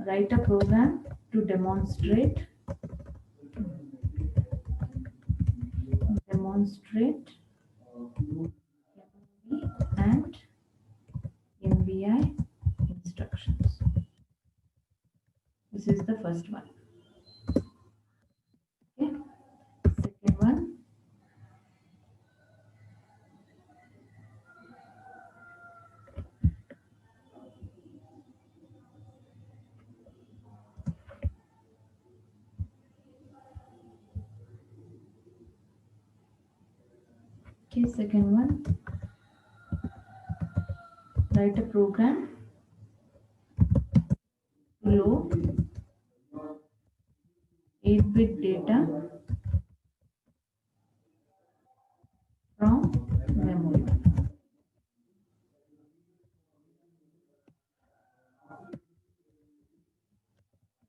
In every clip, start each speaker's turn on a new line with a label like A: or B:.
A: Write a program to demonstrate MOV and MVI instructions. This is the first one. Okay. Second one. Okay, second one. Write a program to load 8-bit data from memory.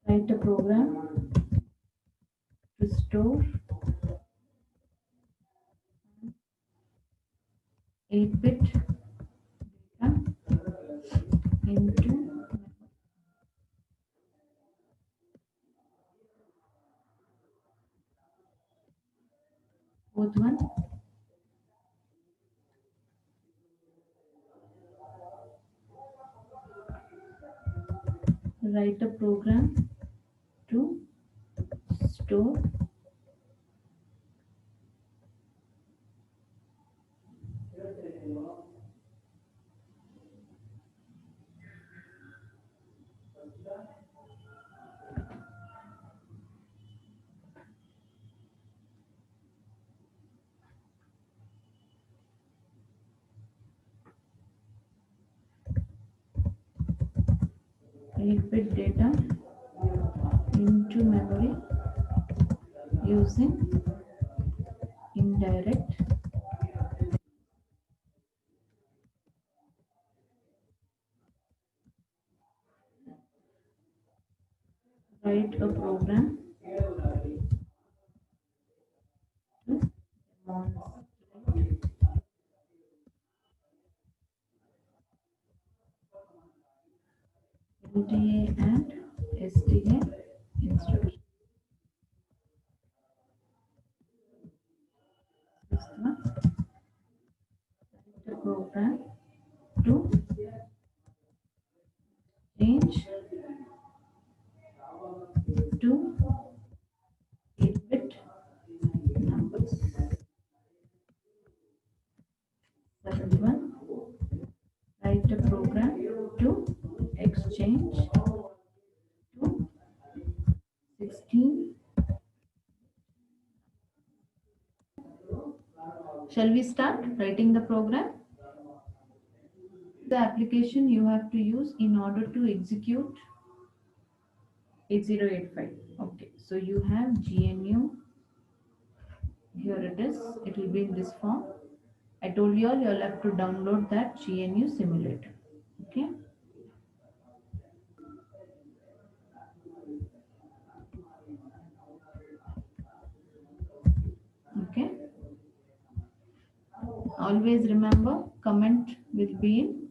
A: Write a program to store 8-bit data into memory. Fourth one. Write a program to store 8-bit data into memory using indirect write a program to demonstrate LDA and SDA instructions. This one, write a program to change to 8-bit numbers. Seventh one, write a program to exchange to 16. Shall we start writing the program? The application you have to use in order to execute 8085. Okay, so you have GNU. Here it is. It will be in this form. I told you all you'll have to download that GNU simulator. Okay. Okay. Always remember, comment will be in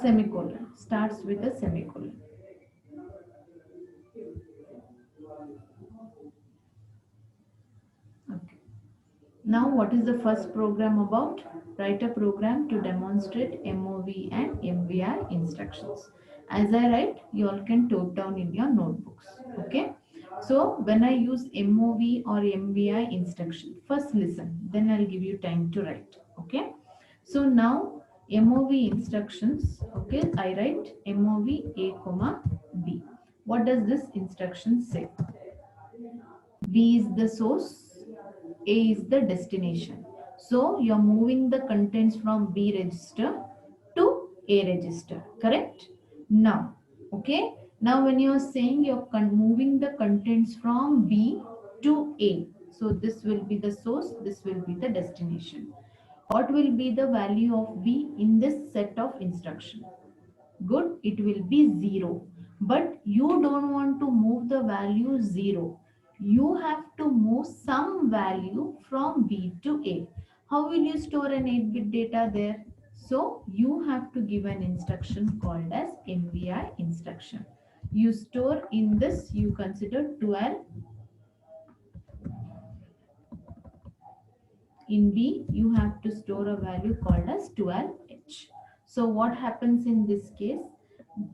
A: semicolon. Starts with a semicolon. Okay. Now, what is the first program about? Write a program to demonstrate MOV and MVI instructions. As I write, you all can note down in your notebooks. Okay. So, when I use MOV or MVI instruction, first listen, then I'll give you time to write. Okay. So, now MOV instructions, okay, I write MOV A, B. What does this instruction say? B is the source, A is the destination. So you're moving the contents from B register to A register, correct? Now, okay. Now when you're saying you're moving the contents from B to A, so this will be the source, this will be the destination. What will be the value of B in this set of instruction? Good, it will be 0. But you don't want to move the value 0. You have to move some value from B to A. How will you store an 8-bit data there? So you have to give an instruction called as MVI instruction. You store in this, you consider 12. In B, you have to store a value called as 12H. So what happens in this case?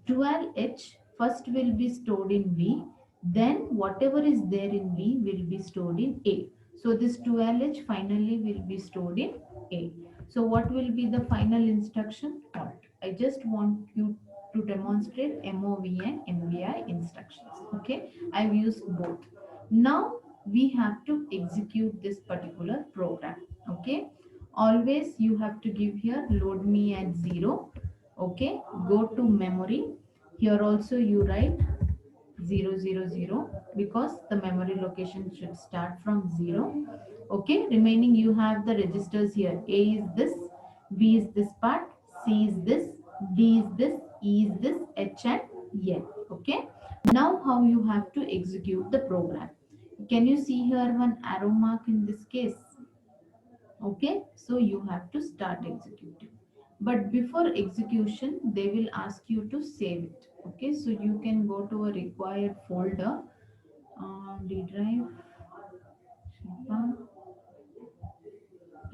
A: 12H first will be stored in B, then whatever is there in B will be stored in A. So this 12H finally will be stored in A. So what will be the final instruction? Halt. I just want you to demonstrate MOV and MVI instructions. Okay, I've used both. Now we have to execute this particular program. Okay, always you have to give here load me at 0. Okay, go to memory. Here also you write 000 because the memory location should start from 0. Okay, remaining you have the registers here. A is this, B is this part, C is this, D is this, E is this, H and N. Okay, now how you have to execute the program? Can you see here one arrow mark in this case? Okay, so you have to start executing, but before execution they will ask you to save it. Okay, so you can go to a required folder, D drive, Shifa,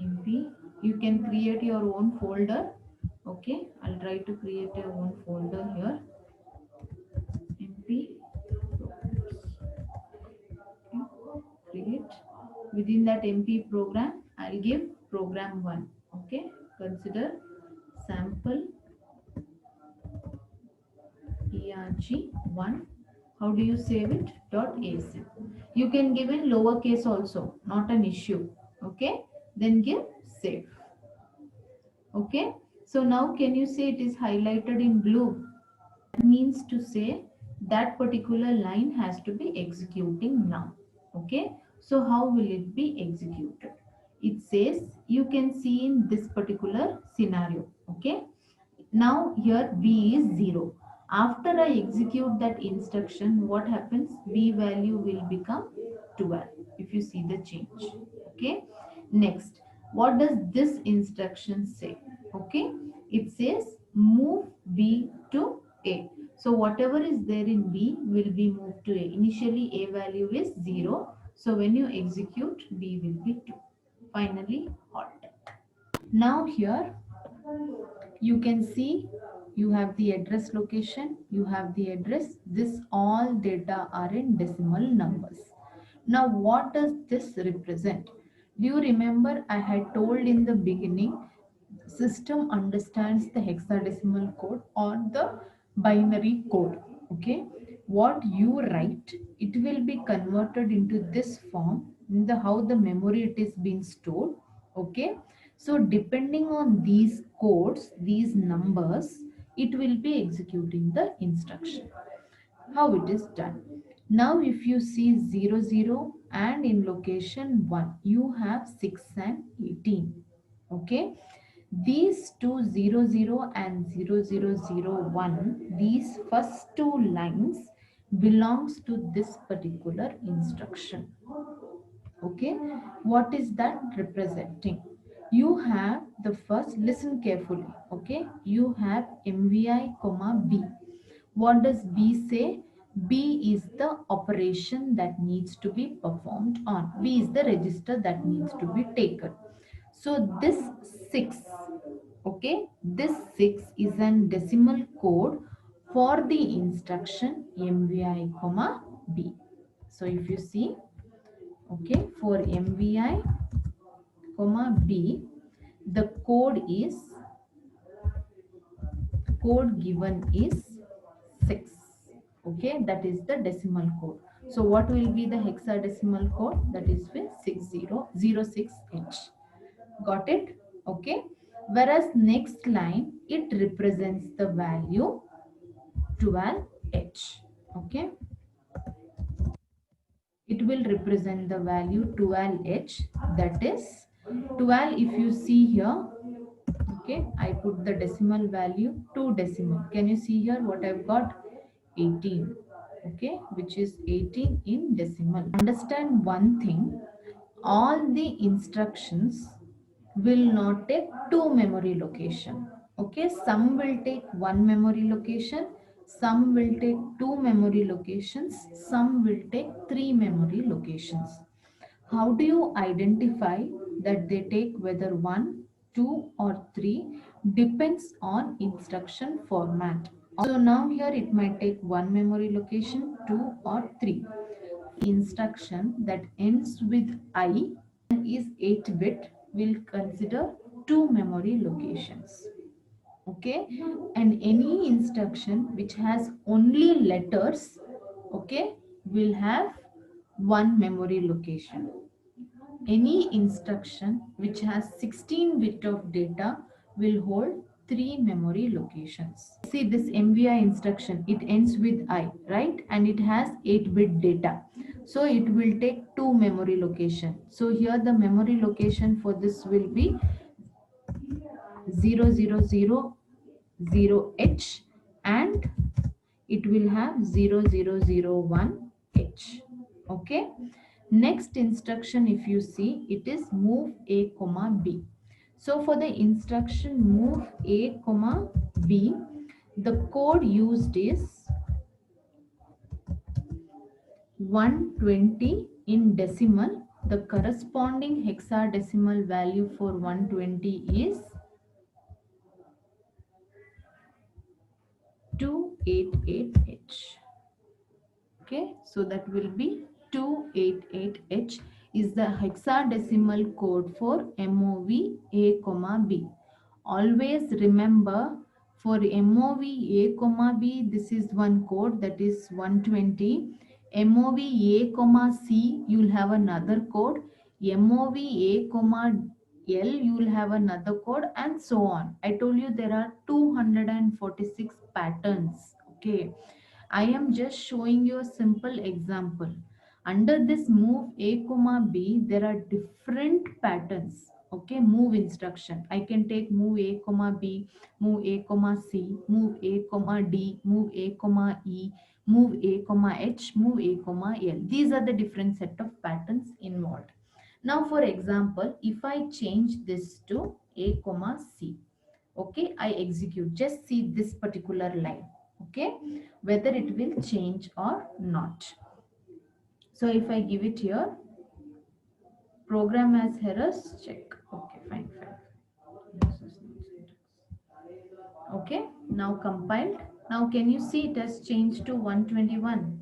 A: MP. You can create your own folder. Okay, I'll try to create your own folder here. MP, okay, create. Within that MP program, I'll give program 1. Okay, consider sample erg1. How do you save it? .asm. You can give in lowercase also, not an issue. Okay, then give save. Okay, so now can you say it is highlighted in blue? That means to say that particular line has to be executing now. Okay, so how will it be executed? It says you can see in this particular scenario. Okay, now here B is 0. After I execute that instruction, what happens? B value will become 12 if you see the change. Okay. Next, what does this instruction say? Okay. It says move B to A. So whatever is there in B will be moved to A. Initially A value is 0. So when you execute, B will be 2. Finally, halt. Now here you can see you have the address location, you have the address. This all data are in decimal numbers. Now what does this represent? Do you remember I had told in the beginning, system understands the hexadecimal code or the binary code. Okay, what you write, it will be converted into this form in the how the memory it is being stored. Okay, so depending on these codes, these numbers, it will be executing the instruction. How it is done? Now if you see 00 and in location 1 you have 6 and 18. Okay, these two 00 and 0001, these first two lines belongs to this particular instruction. Okay, what is that representing? You have the first, listen carefully. Okay, you have MVI comma B. What does B say? B is the operation that needs to be performed on. B is the register that needs to be taken. So this 6, okay, this 6 is an decimal code for the instruction MVI comma B. So if you see, okay, for MVI comma B, the code given is 6. Okay, that is the decimal code. So what will be the hexadecimal code? That is with 6006H. Got it? Okay, whereas next line it represents the value 12H. Okay, it will represent the value 12H, that is 12. If you see here, okay, I put the decimal value 2 decimal. Can you see here what I've got? 18. Okay, which is 18 in decimal. Understand one thing, all the instructions will not take two memory location. Okay, some will take one memory location, some will take two memory locations, some will take three memory locations. How do you identify that they take whether one, two, or three? Depends on instruction format. So now here it might take one memory location, two, or three. Instruction that ends with I and is 8-bit will consider two memory locations. Okay, and any instruction which has only letters, okay, will have one memory location. Any instruction which has 16-bit of data will hold three memory locations. See this MVI instruction, it ends with I, right? And it has 8-bit data. So it will take two memory location. So here the memory location for this will be 0000H and it will have 0001H. Okay. Next instruction, if you see, it is move A comma B. So for the instruction move A comma B, the code used is 120 in decimal. The corresponding hexadecimal value for 120 is 288H. Okay, so that will be 288H is the hexadecimal code for MOV A comma B. Always remember for MOV A comma B, this is one code, that is 120. MOV A comma C, you will have another code. MOV A comma L, you will have another code, and so on. I told you there are 246 patterns. Okay, I am just showing you a simple example. Under this move A comma B, there are different patterns. Okay, move instruction. I can take move A comma B, move A comma C, move A comma D, move A comma E, move A comma H, move A comma L. These are the different set of patterns involved. Now, for example, if I change this to A comma C, okay, I execute. Just see this particular line. Okay, whether it will change or not. So if I give it here, program has errors, check. Okay, fine. Okay, now compiled. Now can you see it has changed to 121?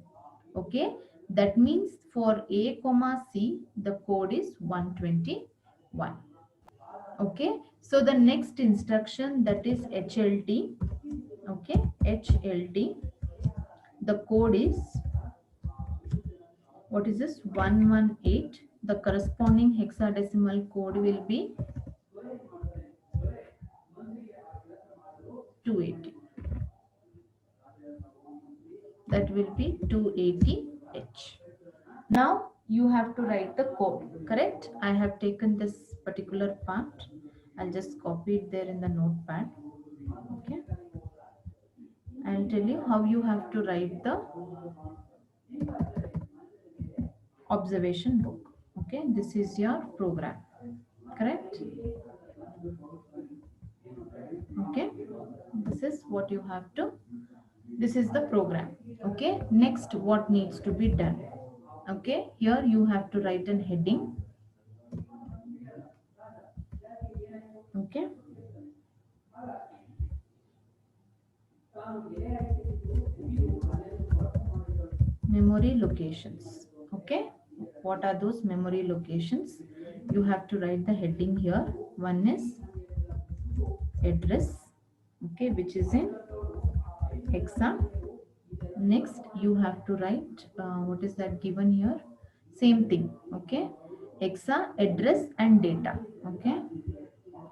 A: Okay, that means for A comma C, the code is 121. Okay, so the next instruction, that is HLT. Okay, HLT, the code is, what is this, 118. The corresponding hexadecimal code will be 280. That will be 280H. Now you have to write the code, correct? I have taken this particular part. I'll just copy it there in the notepad. Okay, I'll tell you how you have to write the observation book. Okay, this is your program, correct? Okay, this is what you have to, this is the program. Okay, next what needs to be done? Okay, here you have to write an heading. Okay, memory locations. Okay, what are those memory locations? You have to write the heading here. One is address, okay, which is in hexa. Next you have to write what is that given here, same thing. Okay, hexa, address, and data. Okay,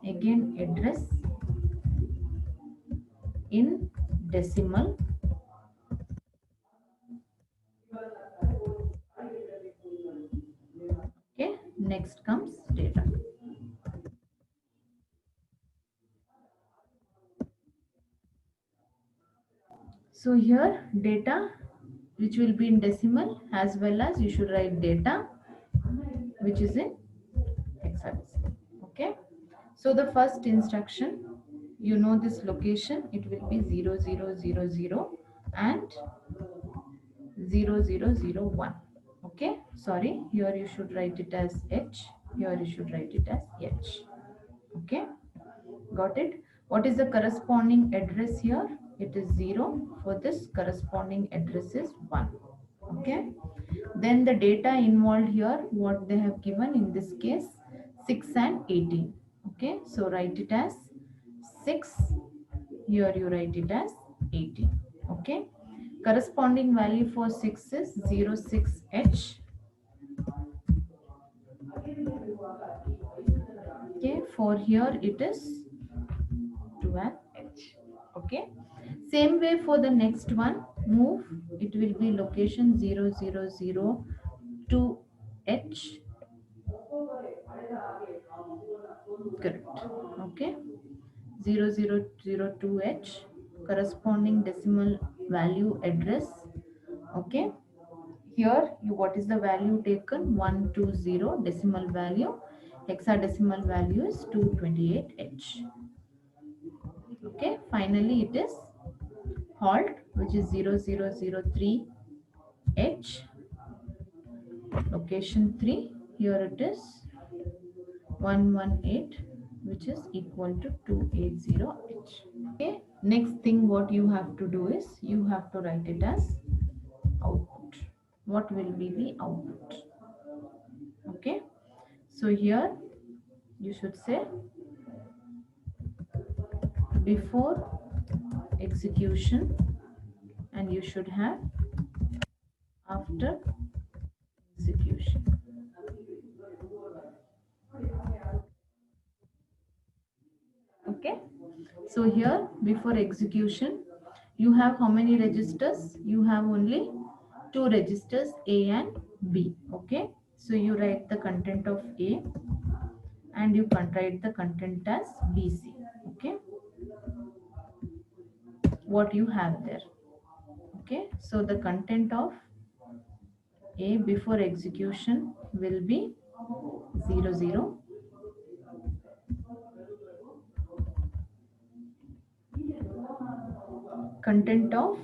A: again address in decimal. Okay, next comes data. So here data which will be in decimal, as well as you should write data which is in hexadecimal. Okay, So the first instruction, you know this location, it will be 0000 and 0001. Okay, sorry, here you should write it as H, here you should write it as H. Okay, got it? What is the corresponding address here? It is 0. For this, corresponding address is 1. Okay, then the data involved here, what they have given in this case, 6 and 18. Okay, so write it as 6, here you write it as 18. Okay, corresponding value for 6 is 06H. Okay, for here it is 12H. Okay, same way for the next one, move, it will be location 0002H. Correct. Okay, 0002H, corresponding decimal value address. Okay, here you, what is the value taken? 120 decimal value, hexadecimal value is 228H. Okay, finally it is halt, which is 0003H, location 3, here it is 118, which is equal to 280H. Okay, next thing what you have to do is you have to write it as output. What will be the output? Okay, so here you should say before execution, and you should have after execution. Okay, so here before execution you have how many registers? You have only 2 registers, A and B. Okay, so you write the content of A and you can write the content as BC. Okay, what you have there. Okay, so the content of A before execution will be 00. Content of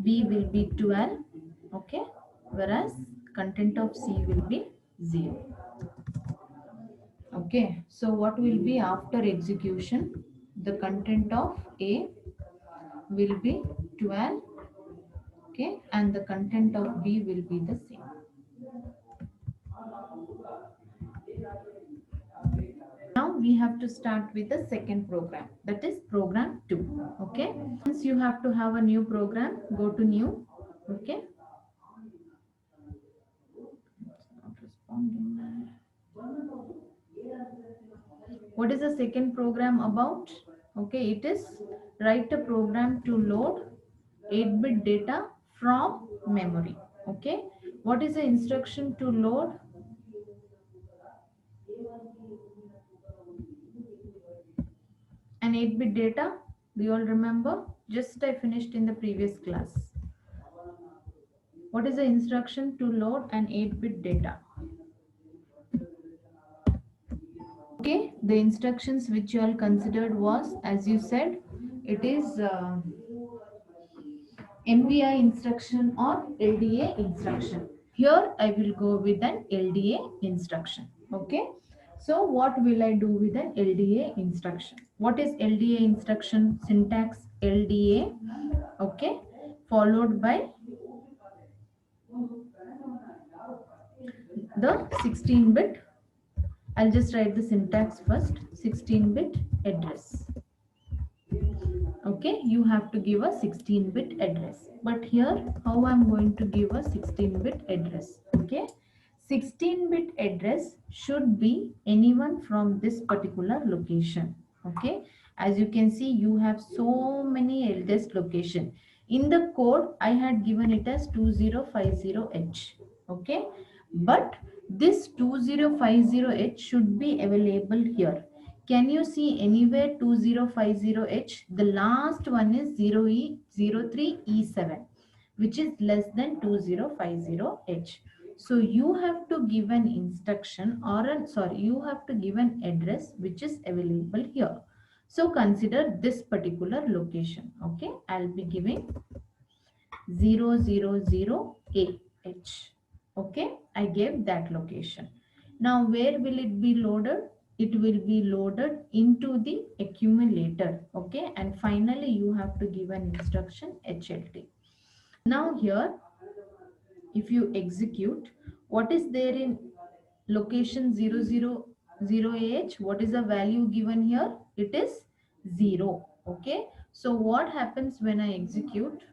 A: B will be 12. Okay, whereas content of C will be 0. Okay, so what will be after execution? The content of A will be 12. Okay, and the content of B will be the same. Now we have to start with the second program, that is program 2. Okay, once you have to have a new program, go to new. Okay, not responding. What is the second program about? Okay, it is write a program to load 8-bit data from memory. Okay, what is the instruction to load? An 8-bit data, do you all remember? Just I finished in the previous class. What is the instruction to load an 8-bit data? Okay, the instructions which you all considered was, as you said, it is MVI instruction or LDA instruction. Here I will go with an LDA instruction. Okay, so what will I do with an LDA instruction? What is LDA instruction? Syntax LDA. Okay, followed by the 16-bit. I'll just write the syntax first. 16-bit address. Okay, you have to give a 16-bit address, but here how I'm going to give a 16-bit address? Okay, 16-bit address should be anyone from this particular location. Okay, as you can see, you have so many LDS location. In the code I had given it as 2050H. Okay, but this 2050H should be available here. Can you see anywhere 2050H? The last one is 0E03E7, which is less than 2050H. So you have to give an instruction or an sorry, you have to give an address which is available here. So consider this particular location. Okay, I'll be giving 000AH. Okay, I gave that location. Now where will it be loaded? It will be loaded into the accumulator. Okay, and finally you have to give an instruction HLT. Now here, if you execute, what is there in location 000AH? What is the value given here? It is 0. Okay, so what happens when I execute?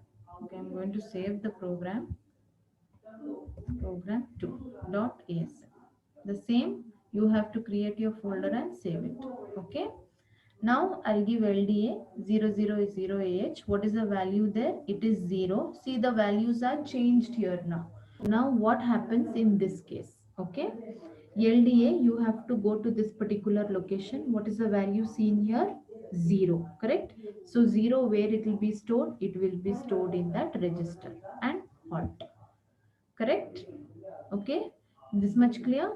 A: Okay, I'm going to save the program2.asm. The same, you have to create your folder and save it. Okay, now I'll give LDA 000AH. What is the value there? It is 0. See, the values are changed here now. Now what happens in this case? Okay, LDA, you have to go to this particular location. What is the value seen here? 0, correct? So 0, where it will be stored? It will be stored in that register and halt, correct? Okay, this much clear?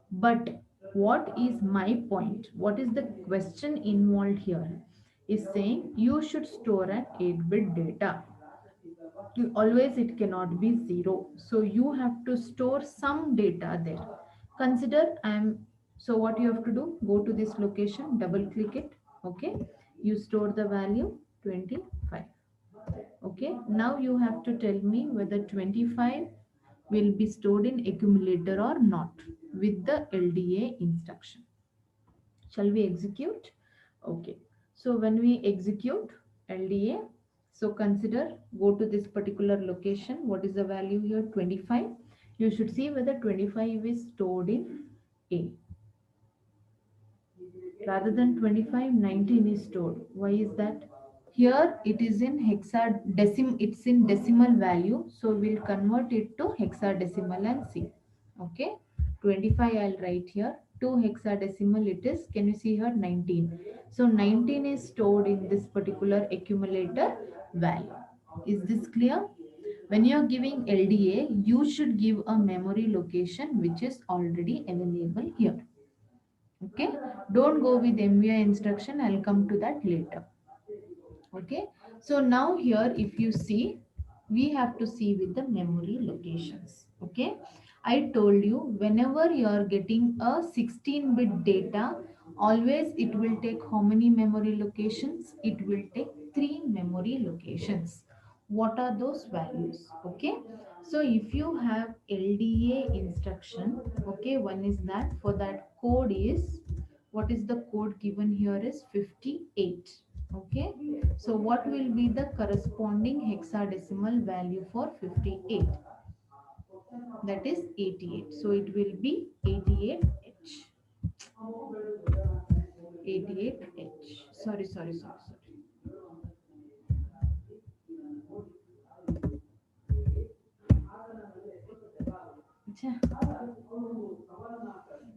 A: But what is my point? What is the question involved here? Is saying you should store an 8-bit data. Always it cannot be 0. So you have to store some data there. Consider so what you have to do, go to this location, double click it. Okay, you store the value 25. Okay, now you have to tell me whether 25 will be stored in accumulator or not with the LDA instruction. Shall we execute? Okay, so when we execute LDA, so consider, go to this particular location. What is the value here? 25. You should see whether 25 is stored in A. Rather than 25, 19 is stored. Why is that? Here it is in it's in decimal value, so we'll convert it to hexadecimal and see. Okay, 25 I'll write here, to hexadecimal it is, can you see here, 19. So 19 is stored in this particular accumulator value. Is this clear? When you're giving LDA, you should give a memory location which is already available here. Okay, don't go with MVI instruction, I'll come to that later. Okay, so now here if you see, we have to see with the memory locations. Okay, I told you whenever you are getting a 16-bit data, always it will take how many memory locations? It will take 3 memory locations. What are those values? Okay, so if you have LDA instruction, okay, one is that, for that code is, what is the code given here is 58. Okay, so what will be the corresponding hexadecimal value for 58? That is 88. So it will be 88H. 88H. Sorry.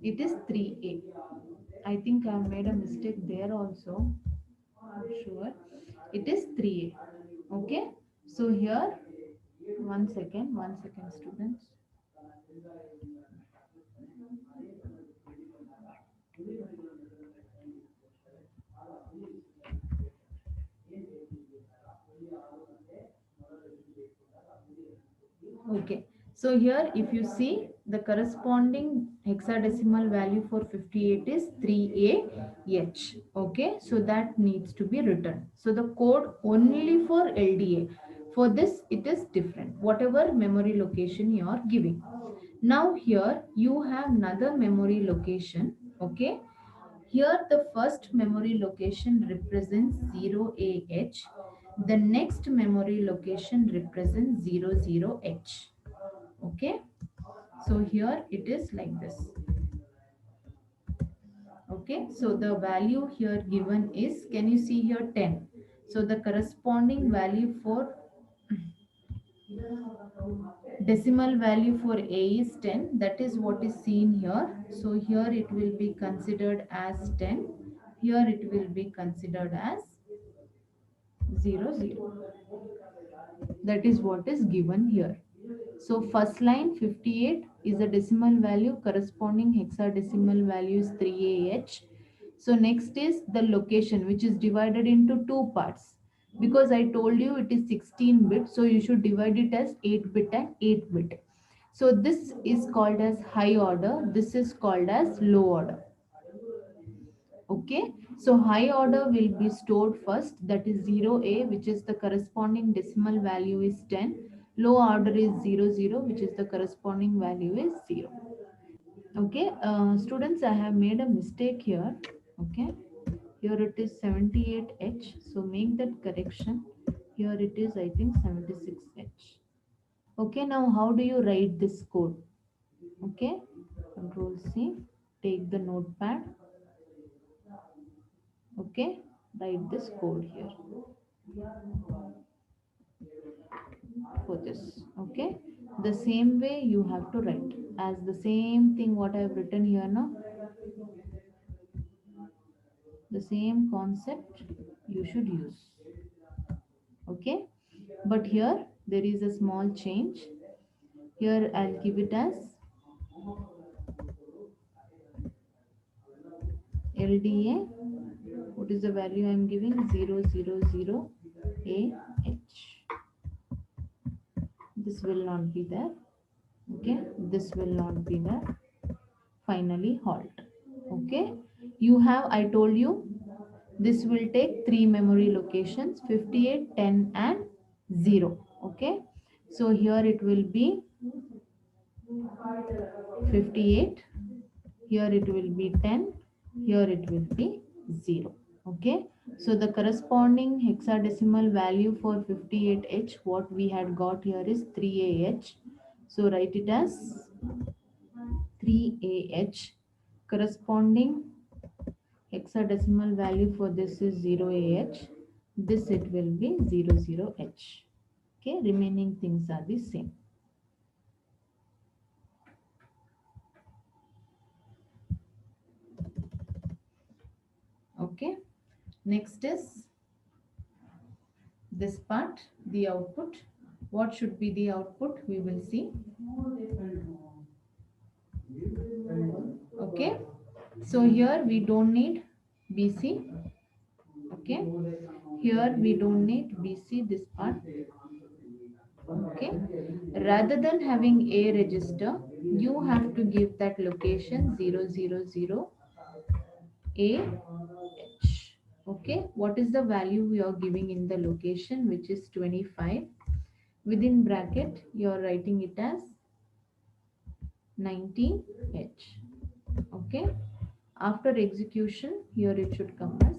A: It is 3A. I think I have made a mistake there also. I'm sure. It is 3A. Okay. So here, one second, students. Okay, so here if you see, the corresponding hexadecimal value for 58 is 3AH. Okay, so that needs to be written. So the code only for LDA. For this, it is different, whatever memory location you are giving. Now here you have another memory location. Okay, here the first memory location represents 0AH. The next memory location represents 00H. Okay, so here it is like this. Okay, so the value here given is, can you see here, 10. So the corresponding value for decimal value for A is 10. That is what is seen here. So here it will be considered as 10. Here it will be considered as 00. That is what is given here. So first line 58 is a decimal value, corresponding hexadecimal value is 3AH. So next is the location, which is divided into two parts. Because I told you it is 16 bit, so you should divide it as 8 bit and 8 bit. So this is called as high order, this is called as low order. Okay, so high order will be stored first, that is 0A, which is the corresponding decimal value is 10. Low order is 00, which is the corresponding value is 0. Okay, students, I have made a mistake here. Okay, here it is 78H, so make that correction. Here it is, I think, 76H. Okay, now how do you write this code? Okay, Control C, take the notepad. Okay, write this code here for this. Okay, the same way you have to write as the same thing what I have written here now. The same concept you should use. Okay, but here there is a small change. Here I'll give it as LDA. What is the value I'm giving? 000 AH. This will not be there. Okay, this will not be there. Finally halt. Okay, you have, I told you, this will take three memory locations, 58, 10 and 0. Okay, so here it will be 58, here it will be 10, here it will be 0. Okay, so the corresponding hexadecimal value for 58H what we had got here is 3AH. So write it as 3AH. Corresponding hexadecimal value for this is 0AH. This it will be 00H. Okay, remaining things are the same. Okay, next is this part, the output. What should be the output? We will see. Okay, so here we don't need BC. Okay, here we don't need BC, this part. Okay, rather than having a register, you have to give that location 000 AH. Okay, what is the value we are giving in the location, which is 25? Within bracket, you are writing it as 19H. Okay, after execution, here it should come as